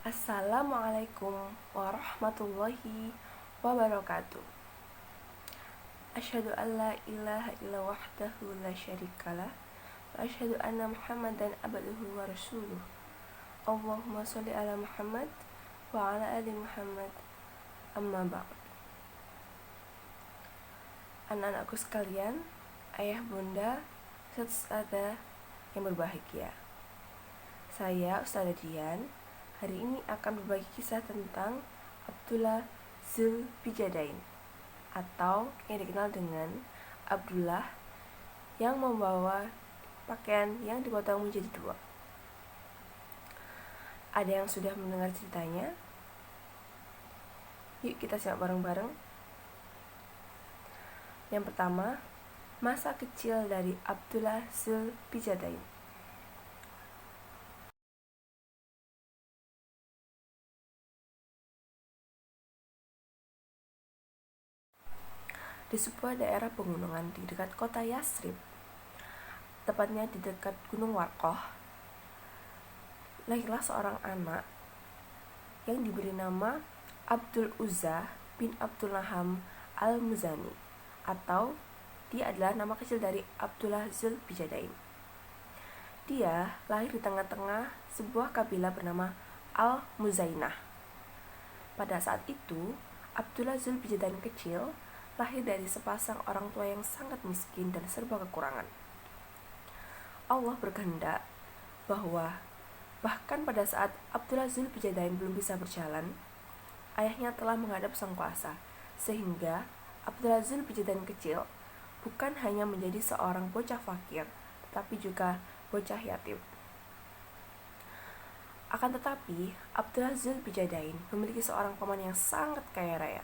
Assalamualaikum warahmatullahi wabarakatuh. Asyhadu an la ilaha illa wahdahu la syarikalah wa asyhadu anna Muhammadan abduhu wa rasuluh. Allahumma sholli ala Muhammad wa ala ali Muhammad. Amma ba'd. Anak-anakku sekalian, ayah bunda, ustazah yang berbahagia. Saya Ustazah Dian. Hari ini akan berbagi kisah tentang Abdullah Zulbijadain atau yang dikenal dengan Abdullah yang membawa pakaian yang dipotong menjadi dua. Ada yang sudah mendengar ceritanya? Yuk kita simak bareng-bareng. Yang pertama, masa kecil dari Abdullah Zulbijadain. Di sebuah daerah pegunungan di dekat kota Yasrib, tepatnya di dekat Gunung Warqah, lahirlah seorang anak yang diberi nama Abdul Uzza bin Abdul Naham al-Muzani, atau dia adalah nama kecil dari Abdullah Zulbijadain. Dia lahir di tengah-tengah sebuah kabilah bernama Al-Muzainah. Pada saat itu, Abdullah Zulbijadain kecil lahir dari sepasang orang tua yang sangat miskin dan serba kekurangan. Allah berkehendak bahwa bahkan pada saat Abdullah Zulbijadain belum bisa berjalan, ayahnya telah menghadap sang kuasa, sehingga Abdullah Zulbijadain kecil bukan hanya menjadi seorang bocah fakir, tetapi juga bocah yatim. Akan tetapi, Abdullah Zulbijadain memiliki seorang paman yang sangat kaya raya.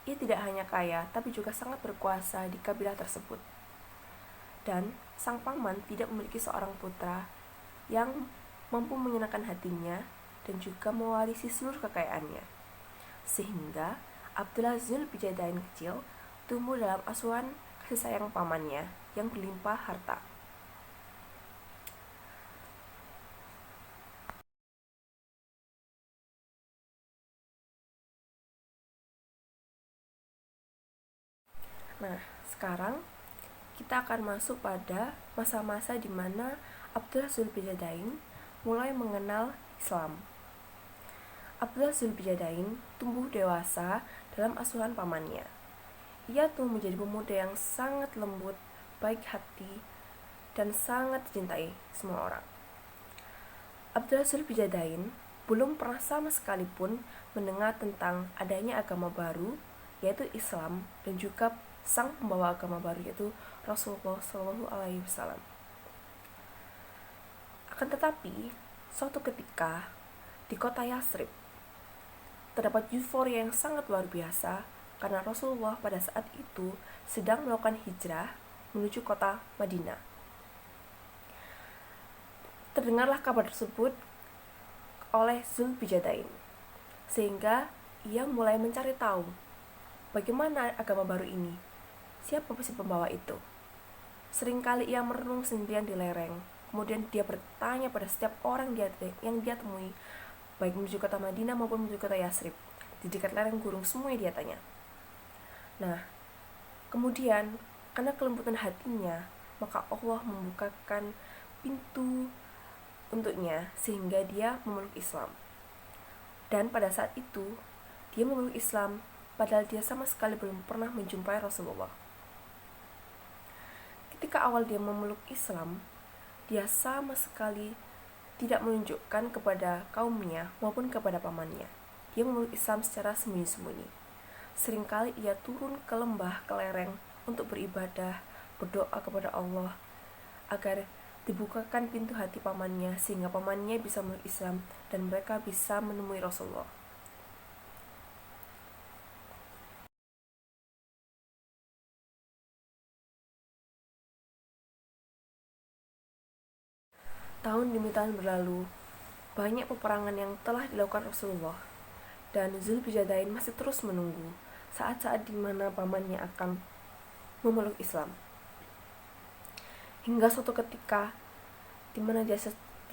Ia tidak hanya kaya, tapi juga sangat berkuasa di kabilah tersebut. Dan sang paman tidak memiliki seorang putra yang mampu menyenangkan hatinya dan juga mewarisi seluruh kekayaannya. Sehingga Abdullah Zulbijadain kecil tumbuh dalam asuhan kasih sayang pamannya yang berlimpah harta. Nah, sekarang kita akan masuk pada masa-masa di mana Abdullah Zulbijadain mulai mengenal Islam. Abdullah Zulbijadain tumbuh dewasa dalam asuhan pamannya. Ia tumbuh menjadi pemuda yang sangat lembut, baik hati, dan sangat dicintai semua orang. Abdullah Zulbijadain belum pernah sama sekalipun mendengar tentang adanya agama baru, yaitu Islam, dan juga sang pembawa agama baru, yaitu Rasulullah SAW. Akan tetapi, suatu ketika di kota Yasrib terdapat euforia yang sangat luar biasa karena Rasulullah pada saat itu sedang melakukan hijrah menuju kota Madinah. Terdengarlah kabar tersebut oleh Zulbijadain, sehingga ia mulai mencari tahu bagaimana agama baru ini, siapa si pembawa itu. Seringkali ia merenung sendirian di lereng, kemudian dia bertanya pada setiap orang yang dia temui, baik menuju kota Madinah maupun menuju kota Yasrib. Di dekat lereng gunung semuanya dia tanya. Nah, kemudian karena kelembutan hatinya, maka Allah membukakan pintu untuknya sehingga dia memeluk Islam. Dan pada saat itu, dia memeluk Islam padahal dia sama sekali belum pernah menjumpai Rasulullah. Ketika awal dia memeluk Islam, dia sama sekali tidak menunjukkan kepada kaumnya maupun kepada pamannya. Dia memeluk Islam secara sembunyi-sembunyi. Seringkali ia turun ke lembah, ke lereng untuk beribadah, berdoa kepada Allah agar dibukakan pintu hati pamannya sehingga pamannya bisa memeluk Islam dan mereka bisa menemui Rasulullah. Tahun demi tahun berlalu, banyak peperangan yang telah dilakukan Rasulullah, dan Zulbijadain masih terus menunggu saat-saat di mana pamannya akan memeluk Islam. Hingga suatu ketika di mana dia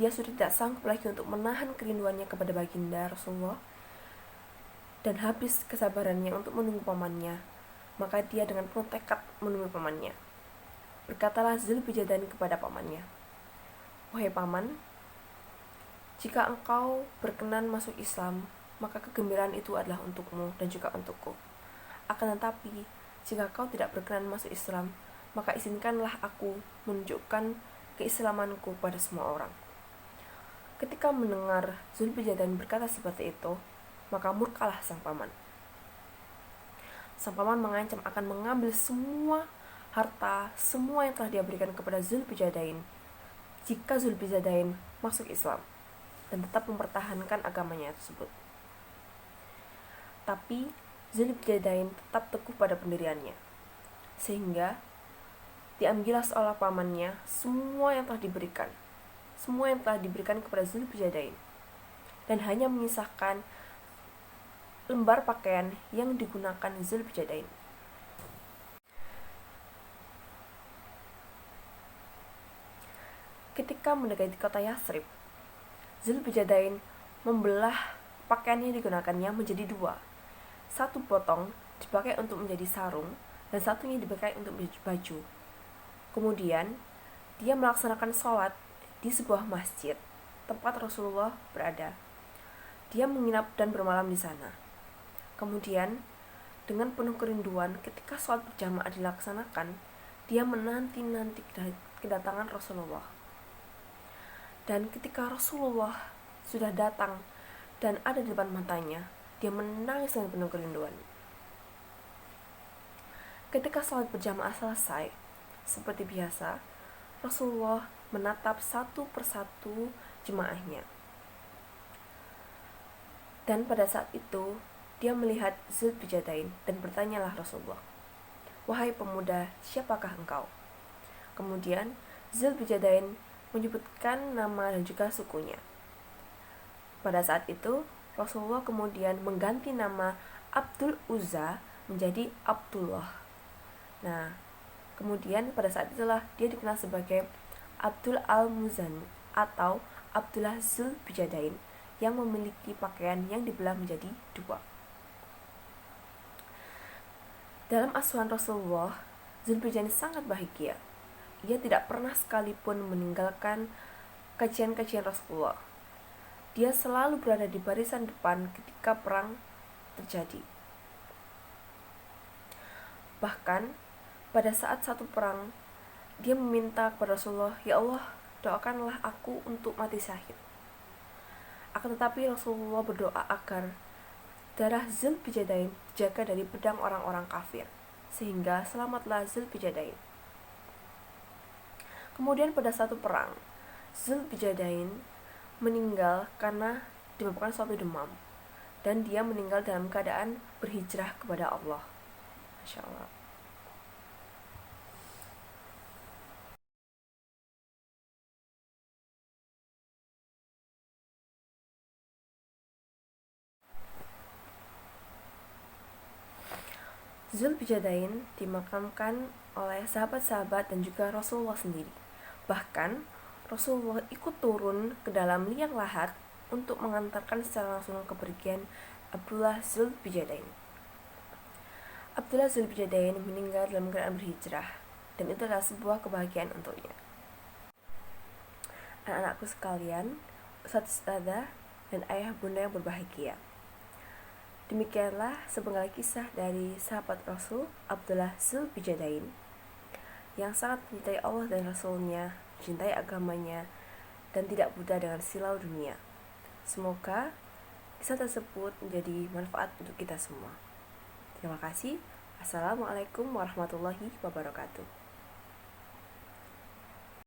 dia sudah tidak sanggup lagi untuk menahan kerinduannya kepada baginda Rasulullah dan habis kesabarannya untuk menunggu pamannya, maka dia dengan penuh tekad menemui pamannya. Berkatalah Zulbijadain kepada pamannya, "Wahai paman, jika engkau berkenan masuk Islam, maka kegembiraan itu adalah untukmu dan juga untukku. Akan tetapi, jika kau tidak berkenan masuk Islam, maka izinkanlah aku menunjukkan keislamanku pada semua orang." Ketika mendengar Zulbijadain berkata seperti itu, maka murkalah sang paman. Sang paman mengancam akan mengambil semua harta, semua yang telah dia berikan kepada Zulbijadain jika Zulbijadain masuk Islam dan tetap mempertahankan agamanya tersebut. Tapi Zulbijadain tetap teguh pada pendiriannya, sehingga diambillah oleh pamannya semua yang telah diberikan kepada Zulbijadain, dan hanya menyisakan lembar pakaian yang digunakan Zulbijadain. Ketika mendekati kota Yathrib, Zulbijadain membelah pakaian yang digunakannya menjadi dua. Satu potong dipakai untuk menjadi sarung dan satunya dipakai untuk menjadi baju. Kemudian dia melaksanakan sholat di sebuah masjid tempat Rasulullah berada. Dia menginap dan bermalam di sana. Kemudian dengan penuh kerinduan ketika sholat berjamaah dilaksanakan, dia menanti-nanti kedatangan Rasulullah. Dan ketika Rasulullah sudah datang dan ada di depan matanya, dia menangis dengan penuh kerinduan. Ketika sholat berjamaah selesai, seperti biasa, Rasulullah menatap satu persatu jemaahnya. Dan pada saat itu, dia melihat Zulbijadain dan bertanyalah Rasulullah, "Wahai pemuda, siapakah engkau?" Kemudian Zulbijadain menyebutkan nama dan juga sukunya. Pada saat itu, Rasulullah kemudian mengganti nama Abdul Uzza menjadi Abdullah. Nah, kemudian pada saat itulah dia dikenal sebagai Abdul al-Muzani atau Abdullah Zulbijadain yang memiliki pakaian yang dibelah menjadi dua. Dalam asuhan Rasulullah, Zulbijadain sangat bahagia. Ia tidak pernah sekalipun meninggalkan kajian-kajian Rasulullah. Dia selalu berada di barisan depan ketika perang terjadi. Bahkan pada saat satu perang, dia meminta kepada Rasulullah, "Ya Allah, doakanlah aku untuk mati syahid." Akan tetapi Rasulullah berdoa agar darah Zulbijadain dijaga dari pedang orang-orang kafir, sehingga selamatlah Zulbijadain. Kemudian pada satu perang, Zulbijadain meninggal karena disebabkan suatu demam, dan dia meninggal dalam keadaan berhijrah kepada Allah. Masya Allah. Zulbijadain dimakamkan oleh sahabat-sahabat dan juga Rasulullah sendiri. Bahkan Rasulullah ikut turun ke dalam liang lahat untuk mengantarkan secara langsung kepergian Abdullah Zulbijadain. Abdullah Zulbijadain meninggal dalam keadaan berhijrah, dan itu adalah sebuah kebahagiaan untuknya. Anak-anakku sekalian, Ustadz Ustadzah dan ayah bunda yang berbahagia, demikianlah sepenggal kisah dari sahabat Rasul Abdullah Zulbijadain yang sangat mencintai Allah dan Rasulnya, mencintai agamanya, dan tidak buta dengan silau dunia. Semoga kisah tersebut menjadi manfaat untuk kita semua. Terima kasih. Assalamualaikum warahmatullahi wabarakatuh.